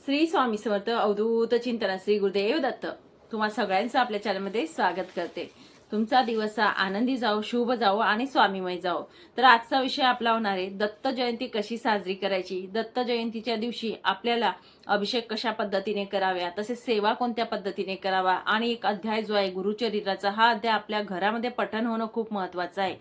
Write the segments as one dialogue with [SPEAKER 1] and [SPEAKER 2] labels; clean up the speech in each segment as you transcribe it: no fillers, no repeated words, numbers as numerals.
[SPEAKER 1] श्री स्वामी समर्थ अवधूत चिंतन श्री गुरुदेव दत्त तुम्हा सगळ्यांचं आपल्या चॅनलमध्ये स्वागत करते। तुमचा दिवस आनंदी जाओ, शुभ जाओ आणि स्वामीमय जाओ। तर आजचा विषय आपला होणार आहे दत्त जयंती कशी साजरी करायची। दत्त जयंतीच्या दिवशी आपल्याला अभिषेक कशा पद्धतीने कराव्या, तसेच सेवा कोणत्या पद्धतीने करावा आणि एक अध्याय जो आहे गुरुचरित्राचा, हा अध्याय आपल्या घरामध्ये पठण होणं खूप महत्त्वाचं आहे।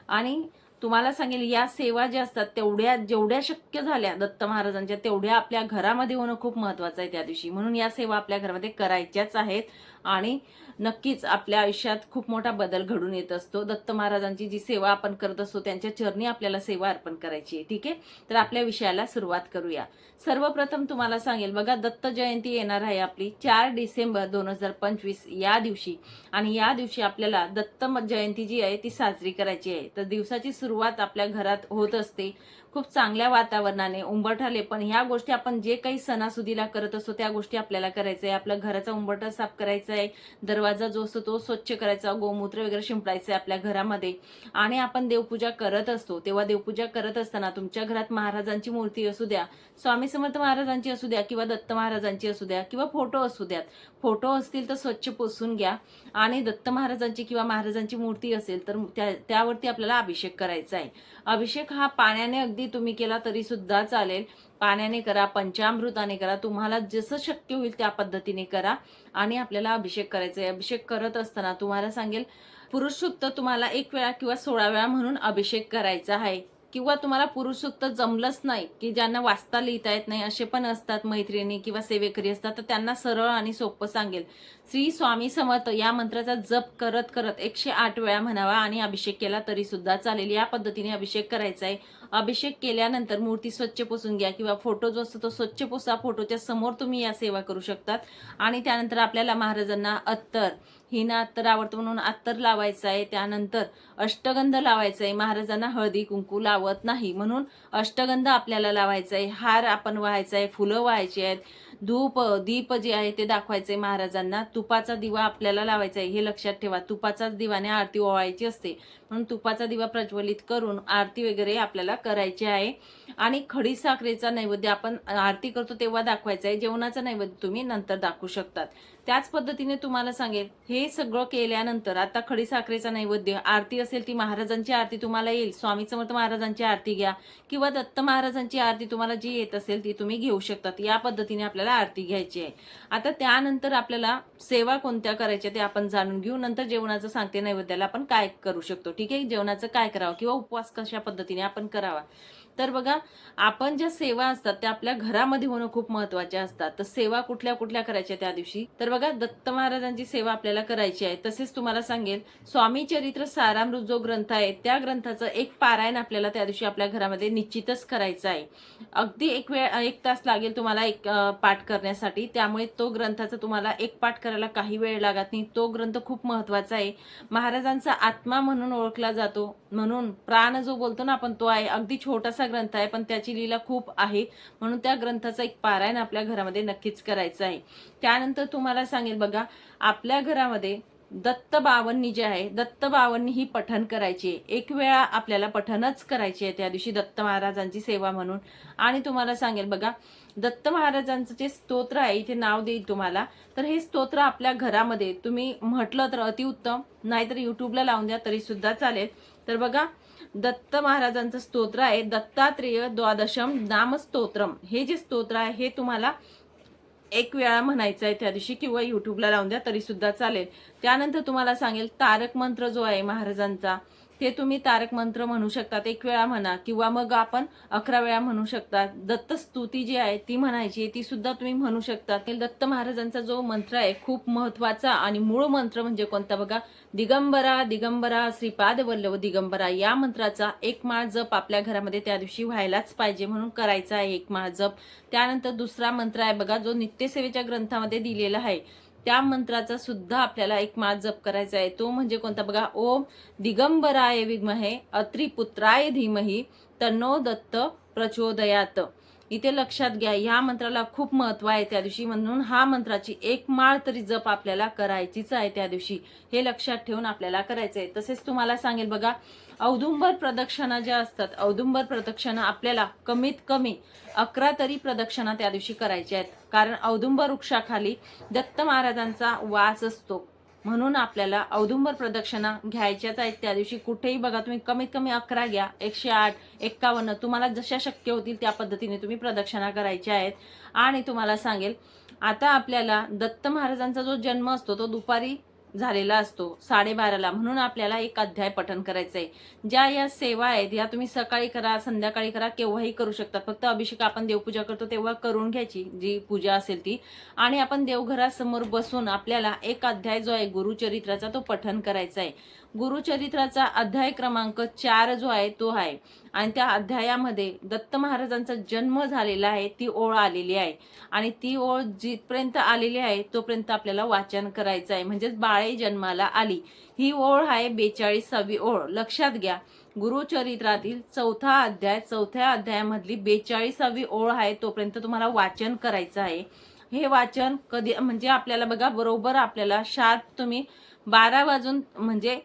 [SPEAKER 1] आणि तुम्हाला सांगेल या सेवा ज्या असतात तेवढ्या जेवढ्या शक्य झाल्या दत्त महाराजांच्या तेवढ्या आपल्या घरामध्ये होणं खूप महत्त्वाचं आहे त्या दिवशी। म्हणून या सेवा आपल्या घरामध्ये करायच्याच आहेत आणि नक्कीच आपल्या आयुष्यात खूप मोठा बदल घडून येत असतो। दत्त महाराजांची जी सेवा आपण करत असतो त्यांच्या चरणी आपल्याला सेवा अर्पण करायची आहे। ठीक आहे, तर आपल्या विषयाला सुरुवात करूया। सर्वप्रथम तुम्हाला सांगेल बघा, दत्त जयंती येणार आहे आपली 4 डिसेंबर 2025 या दिवशी। आणि या दिवशी आपल्याला दत्त जयंती जी आहे ती साजरी करायची आहे। तर दिवसाची सुरुवात आपल्या घरात होत असते खूप चांगल्या वातावरणाने, उंबरठ्याने। पण ह्या गोष्टी आपण जे काही सणासुदीला करत असतो त्या गोष्टी आपल्याला करायचं आहे। आपल्या घराचा उंबरठा साफ करायचा आहे, दरवाजा जो असतो तो स्वच्छ करायचा, गोमूत्र वगैरे शिंपडायचं आहे आपल्या घरामध्ये। आणि आपण देवपूजा करत असतो तेव्हा देवपूजा करत असताना तुमच्या घरात महाराजांची मूर्ती असू द्या, स्वामी समर्थ महाराजांची असू द्या किंवा दत्त महाराजांची असू द्या किंवा फोटो असू द्यात, फोटो असतील तर स्वच्छ पुसून घ्या। आणि दत्त महाराजांची किंवा महाराजांची मूर्ती असेल तर त्यावरती आपल्याला अभिषेक करायचा आहे। अभिषेक हा पाण्याने अगदी तुम्ही केला तरी सुद्धा चालेल, पाण्याने करा, पंचामृताने करा, तुम्हाला जसं शक्य होईल त्या पद्धतीने करा। आणि आपल्याला अभिषेक करायचा आहे। अभिषेक करत असताना तुम्हाला सांगेल पुरुष सूक्त तुम्हाला 1 वेळा किंवा 16 वेळा म्हणून अभिषेक करायचा आहे। किंवा तुम्हाला पुरुष सूक्त जमलंच नाही, की ज्यांना वाचता लिहिता येत नाही असे पण असतात, मैत्रिणी किंवा सेवेकरी असतात, तर त्यांना सरळ आणि सोपं सांगेल, श्री स्वामी समर्थ या मंत्राचा जप करत करत 108 वेळा म्हणावा आणि अभिषेक केला तरी सुद्धा चालेल। या पद्धतीने अभिषेक करायचा आहे। अभिषेक केल्यानंतर मूर्ती स्वच्छ पुसून घ्या किंवा फोटो जो असतो तो स्वच्छ पुसा, फोटोच्या समोर तुम्ही या सेवा करू शकतात। आणि त्यानंतर आपल्याला महाराजांना अत्तर, हिना अत्तर आवडतं म्हणून अत्तर लावायचं आहे। त्यानंतर अष्टगंध लावायचा आहे। महाराजांना हळदी कुंकू लावत नाही म्हणून अष्टगंध आपल्याला लावायचा आहे। हार आपण वाहायचा आहे, फुलं वाहायची आहेत, धूप दीप जे आहे ते दाखवायचे महाराजांना, तुपाचा दिवा आपल्याला लावायचा आहे। हे लक्षात ठेवा, तुपाचाच दिवाने आरती ओवाळायची असते म्हणून तुपाचा दिवा प्रज्वलित करून आरती वगैरे आपल्याला करायची आहे। आणि खडी साखरेचा नैवेद्य आपण आरती करतो तेव्हा दाखवायचा आहे, जेवणाचा नैवेद्य तुम्ही नंतर दाखवू शकतात। त्याच पद्धतीने तुम्हाला सांगेल हे सगळं केल्यानंतर आता खडी साखरेचा नैवेद्य, आरती असेल ती महाराजांची आरती तुम्हाला येईल, स्वामी समर्थ महाराजांची आरती घ्या किंवा दत्त महाराजांची आरती तुम्हाला जी येत असेल ती तुम्ही घेऊ शकतात। या पद्धतीने आपल्याला आरती घ्यायची आहे। आता त्यानंतर आपल्याला सेवा कोणत्या करायच्या ते आपण जाणून घेऊ। नंतर जेवणाचं सांगते, नैवेद्याला आपण काय करू शकतो। ठीक आहे, जेवणाचं काय करावं किंवा उपवास कशा पद्धतीने आपण करावा। तर बघा, आपण ज्या सेवा असतात त्या आपल्या घरामध्ये होणं खूप महत्त्वाच्या असतात। तर सेवा कुठल्या कुठल्या करायच्या त्या दिवशी, तर बघा दत्त महाराजांची सेवा आपल्याला करायची आहे। तसेच तुम्हाला सांगेल स्वामी चरित्र सारामृत जो ग्रंथ आहे त्या ग्रंथाचं एक पारायण आपल्याला त्या दिवशी आपल्या घरामध्ये निश्चितच करायचं आहे। अगदी 1 तास लागेल तुम्हाला एक पाठ करण्यासाठी, त्यामुळे तो ग्रंथाचा तुम्हाला एक पाठ करायला काही वेळ लागत नाही। तो ग्रंथ खूप महत्त्वाचा आहे, महाराजांचा आत्मा म्हणून ओळखला जातो, म्हणून प्राण जो बोलतो ना आपण तो आहे। अगदी छोटासा ग्रंथ आहे पण त्याची लीला खूप आहे, म्हणून त्या ग्रंथाचा एक पारायण आपल्या घरामध्ये नक्कीच करायचं आहे। त्यानंतर तुम्हाला सांगेल बघा, आपल्या घरामध्ये दत्त बावन्नी जे आहे, दत्त बावन्नी ही पठण करायची आहे। 1 वेळा आपल्याला पठणच करायची आहे त्या दिवशी दत्त महाराजांची सेवा म्हणून। आणि तुम्हाला सांगेल बघा, दत्त महाराजांचं जे स्तोत्र आहे इथे नाव देईल तुम्हाला, तर हे स्तोत्र आपल्या घरामध्ये तुम्ही म्हटलं तर अतिउत्तम, नाहीतर युट्यूबला लावून द्या तरी सुद्धा चालेल। तर बघा, दत्त महाराजांचं स्तोत्र आहे दत्तात्रेय द्वादशम नाम स्तोत्रम। हे जे स्तोत्र आहे हे तुम्हाला 1 वेळा म्हणायचं आहे त्या दिवशी किंवा युट्यूबला लावून द्या तरी सुद्धा चालेल। त्यानंतर तुम्हाला सांगेल तारक मंत्र जो आहे महाराजांचा, ते तुम्ही तारक मंत्र म्हणू शकतात, 1 वेळा म्हणा किंवा मग आपण 11 वेळा म्हणू शकतात। दत्त स्तुती जी आहे ती म्हणायची, ती सुद्धा तुम्ही म्हणू शकतात। दत्त महाराजांचा जो मंत्र आहे खूप महत्त्वाचा आणि मूळ मंत्र म्हणजे कोणता बघा, दिगंबरा दिगंबरा श्रीपाद वल्लभ दिगंबरा। या मंत्राचा 1 माळ जप आपल्या घरामध्ये त्या दिवशी व्हायलाच पाहिजे, म्हणून करायचा आहे 1 माळ जप। त्यानंतर दुसरा मंत्र आहे बघा, जो नित्यसेवेच्या ग्रंथामध्ये दिलेला आहे, त्या मंत्राचा सुद्धा आपल्याला 1 माळ जप करायचा आहे। तो म्हणजे कोणता बघा, ओम दिगंबराय विद्महे अत्रिपुत्राय धीमहि तन्नो दत्त प्रचोदयात। इथे लक्षात घ्या, ह्या मंत्राला खूप महत्व आहे त्या दिवशी, म्हणून हा मंत्राची एक माळ तरी जप आपल्याला करायचीच आहे त्या दिवशी. हे लक्षात ठेवून आपल्याला करायचंय. तसेच तुम्हाला सांगेल बघा, औदुंबर प्रदक्षिणा ज्या असतात, औदुंबर प्रदक्षिणा आपल्याला कमीत कमी 11 तरी प्रदक्षिणा त्या दिवशी करायच्या आहेत. कारण औदुंबर वृक्षाखाली दत्त महाराजांचा वास असतो, म्हणून आपल्याला औदुंबर प्रदक्षिणा घ्यायच्याच आहेत त्या दिवशी. कुठेही बघा तुम्ही कमीत कमी 11 घ्या, 108, 51, तुम्हाला जशा शक्य होतील त्या पद्धतीने तुम्ही प्रदक्षिणा करायच्या आहेत. आणि तुम्हाला सांगेल, आता आपल्याला दत्त महाराजांचा जो जन्म असतो तो दुपारी झालेला असतो 12:30ला, म्हणून आपल्याला एक अध्याय पठण करायचं आहे. ज्या या सेवा आहेत या तुम्ही सकाळी करा, संध्याकाळी करा, केव्हाही करू शकता. फक्त अभिषेक आपण देवपूजा करतो तेव्हा करून घ्यायची, जी पूजा असेल ती. आणि आपण देवघरासमोर बसून आपल्याला एक अध्याय जो आहे गुरुचरित्राचा तो पठण करायचा आहे. गुरुचरित्राचा अध्याय क्रमांक 4 जो आहे तो आहे, आणि त्या अध्यायामध्ये दत्त महाराजांचा जन्म झालेला आहे ती ओळ आलेली आहे. आणि ती ओळ जिथपर्यंत आलेली आहे तोपर्यंत आपल्याला वाचन करायचं आहे. म्हणजेच बाळे जन्माला आली, ही ओळ आहे 42वी ओळ. लक्षात घ्या, गुरुचरित्रातील 4था अध्याय, 4थ्या अध्यायामधली 42वी ओळ आहे, तोपर्यंत तुम्हाला वाचन करायचं आहे. हे वाचन कधी म्हणजे आपल्याला बघा, बरोबर आपल्याला शार्प तुम्ही 12 वाजून म्हणजे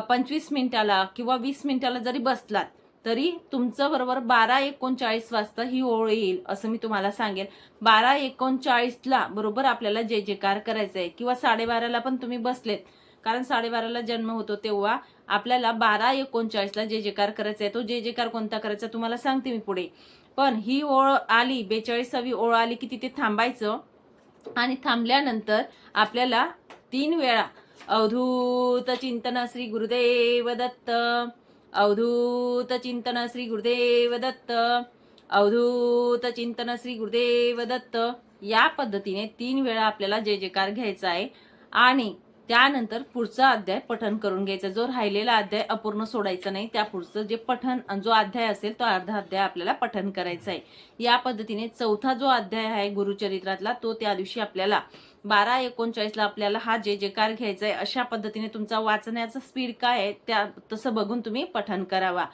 [SPEAKER 1] 25 मिनिटाला किंवा 20 मिनिटाला जरी बसलात तरी तुमचं बरोबर 12:39 वाजता ही ओळ येईल, असं मी तुम्हाला सांगेल. 12:39ला बरोबर आपल्याला जय जयकार करायचा आहे. किंवा 12:30ला पण तुम्ही बसलेत, कारण 12:30ला जन्म होतो, तेव्हा आपल्याला 12:39ला जय जयकार करायचा आहे. तो जय जयकार कोणता करायचा तुम्हाला सांगते मी पुढे. पण ही ओळ आली, 42वी ओळ आली की तिथे थांबायचं. आणि थांबल्यानंतर आपल्याला 3 वेळा अवधूत चिंतन श्री गुरुदेव दत्त, अवधूत चिंतन श्री गुरुदेव दत्त, अवधूत चिंतन श्री गुरुदेव दत्त, या पद्धतीने 3 वेळा आपल्याला जय जयकार घ्यायचा आहे. आणि त्यानंतर पुढचा अध्याय पठण करून घ्यायचा. जो राहिलेला अध्याय अपूर्ण सोडायचा नाही, त्या पुढचं जे पठण जो अध्याय असेल तो अर्धा अध्याय आपल्याला पठण करायचा आहे. या पद्धतीने 4था जो अध्याय आहे गुरुचरित्रातला तो त्या दिवशी आपल्याला 12:39ला आपल्याला हा जय जयकार घ्यायचा आहे. अशा पद्धतीने तुमचा वाचण्याचा स्पीड काय आहे त्या तसं बघून तुम्ही पठण करावा.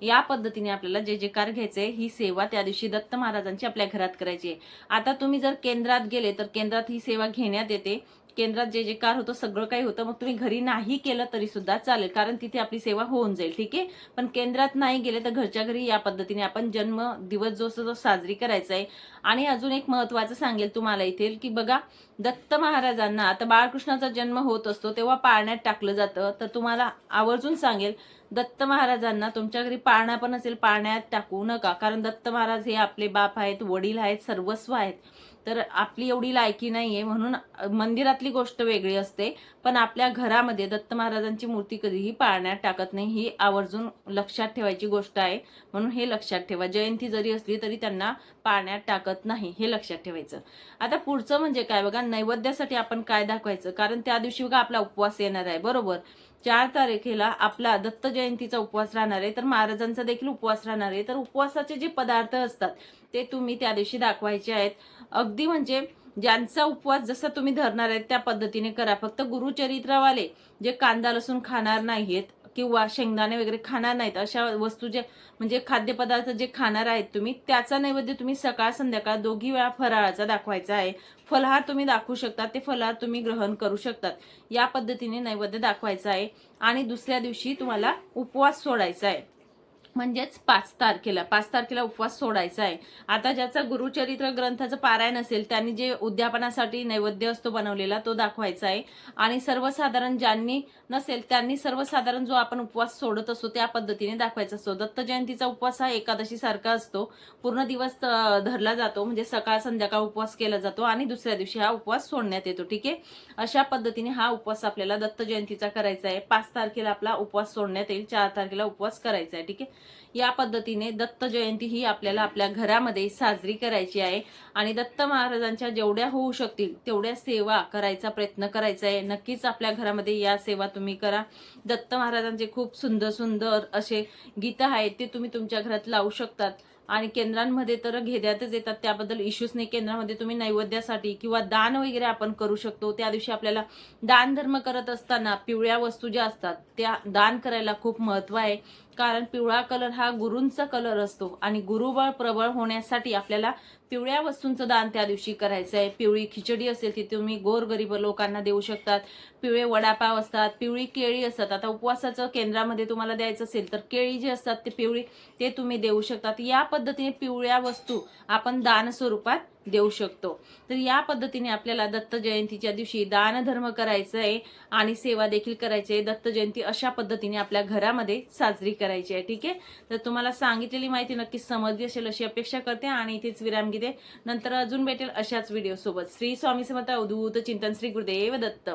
[SPEAKER 1] या पद्धतीने आपल्याला जय जयकार घ्यायचे. ही सेवा त्या दिवशी दत्त महाराजांची आपल्या घरात करायची आहे. आता तुम्ही जर केंद्रात गेले तर केंद्रात ही सेवा घेण्यात येते. केंद्रात जे जे कार होतं सगळं काही होतं, मग तुम्ही घरी नाही केलं तरी सुद्धा चालेल, कारण तिथे आपली सेवा होऊन जाईल. ठीक आहे. पण केंद्रात नाही गेले तर घरच्या घरी या पद्धतीने आपण जन्म दिवस जो असतो तो साजरी करायचा आहे. आणि अजून एक महत्वाचं सांगेल तुम्हाला इथे की बघा, दत्त महाराजांना आता बाळकृष्णाचा जन्म होत असतो तेव्हा पाळण्यात टाकलं जातं. तर तुम्हाला आवर्जून सांगेल, दत्त महाराजांना तुमच्या घरी पाळणा पण असेल पाळण्यात टाकू नका, कारण दत्त महाराज हे आपले बाप आहेत, वडील आहेत, सर्वस्व आहेत. तर आपली एवढी लायकी नाहीये, म्हणून मंदिरातली गोष्ट वेगळी असते, पण आपल्या घरामध्ये दत्त महाराजांची मूर्ती कधीही पाळण्यात टाकत नाही. ही आवर्जून लक्षात ठेवायची गोष्ट आहे, म्हणून हे लक्षात ठेवा. जयंती जरी असली तरी त्यांना पाळण्यात टाकत नाही, हे लक्षात ठेवायचं. आता पुढचं म्हणजे काय बघा, नैवेद्यासाठी आपण काय दाखवायचं, कारण त्या दिवशी बघा आपला उपवास येणार आहे. बरोबर 4 तारखेला आपला दत्त जयंतीचा उपवास राहणार आहे, तर महाराजांचा देखील उपवास राहणार आहे. तर उपवासाचे जे पदार्थ असतात ते तुम्ही त्या दिवशी दाखवायचे आहेत. अगदी म्हणजे ज्यांचा उपवास जसा तुम्ही धरणार आहेत त्या पद्धतीने करा. फक्त गुरुचरित्रवाले जे कांदा लसूण खाणार नाहीत किंवा शेंगदाणे वगैरे खाणार नाहीत, अशा वस्तू जे म्हणजे खाद्यपदार्थ जे खाणार आहेत तुम्ही, त्याचा नैवेद्य तुम्ही सकाळ संध्याकाळ दोघी वेळा फराळाचा दाखवायचा आहे. फलाहार तुम्ही दाखवू शकता, ते फलाहार तुम्ही ग्रहण करू शकतात. या पद्धतीने नैवेद्य दाखवायचा आहे. आणि दुसऱ्या दिवशी तुम्हाला उपवास सोडायचा आहे, म्हणजेच 5 तारखेला उपवास सोडायचा आहे. आता ज्याचा गुरुचरित्र ग्रंथाचं पारायण असेल त्यांनी जे उद्यापनासाठी नैवेद्य असतो बनवलेला तो दाखवायचा आहे. आणि सर्वसाधारण ज्यांनी नसेल त्यांनी सर्वसाधारण जो आपण उपवास सोडत असतो त्या पद्धतीने दाखवायचा असतो. दत्त जयंतीचा उपवास हा एकादशी सारखा असतो, पूर्ण दिवस धरला जातो, म्हणजे सकाळ संध्याकाळ उपवास केला जातो आणि दुसऱ्या दिवशी हा उपवास सोडण्यात येतो. ठीक आहे. अशा पद्धतीने हा उपवास आपल्याला दत्त जयंतीचा करायचा आहे. 5 तारखेला आपला उपवास सोडण्यात येईल, 4 तारखेला उपवास करायचा आहे. ठीक आहे. या पद्धतीने दत्त जयंती ही आपल्याला आपल्या घरामध्ये साजरी करायची आहे. आणि दत्त महाराजांच्या जेवढ्या होऊ शकतील तेवढ्या सेवा करायचा प्रयत्न करायचा आहे. नक्कीच आपल्या घरामध्ये या सेवा तुम्ही करा. दत्त महाराजांचे खूप सुंदर सुंदर असे गीत आहेत, ते तुम्ही तुमच्या घरात लावू शकतात. आणि केंद्रांमध्ये तर घेण्यातच येतात, त्याबद्दल इश्यूज नाही. केंद्रामध्ये तुम्ही नैवेद्यासाठी किंवा दान वगैरे आपण करू शकतो. त्या दिवशी आपल्याला दान धर्म करत असताना पिवळ्या वस्तू ज्या असतात त्या दान करायला खूप महत्व आहे, कारण पिवळा कलर हा गुरूंचा कलर असतो आणि गुरुबळ प्रबळ होण्यासाठी आपल्याला पिवळ्या वस्तूंचं दान त्या दिवशी करायचं आहे. पिवळी खिचडी असेल ती तुम्ही गोरगरीब लोकांना देऊ शकतात. पिवळे वडापाव असतात, पिवळी केळी असतात. आता उपवासाचं केंद्रामध्ये तुम्हाला द्यायचं असेल तर केळी जी असतात ते पिवळी ते तुम्ही देऊ शकतात. या पद्धतीने पिवळ्या वस्तू आपण दान स्वरूपात देऊ शकतो. तर या पद्धतीने आपल्याला दत्त जयंतीच्या दिवशी दानधर्म करायचं आहे आणि सेवा देखील करायची आहे. दत्त जयंती अशा पद्धतीने आपल्या घरामध्ये साजरी करायची आहे. ठीक आहे, तर तुम्हाला सांगितलेली माहिती नक्कीच समजली असेल अशी अपेक्षा करते आणि इथेच विराम घेते. नंतर अजून भेटेल अशाच व्हिडिओ सोबत. श्री स्वामी समर्थ. अवधूत चिंतन. श्री गुरुदेव दत्त.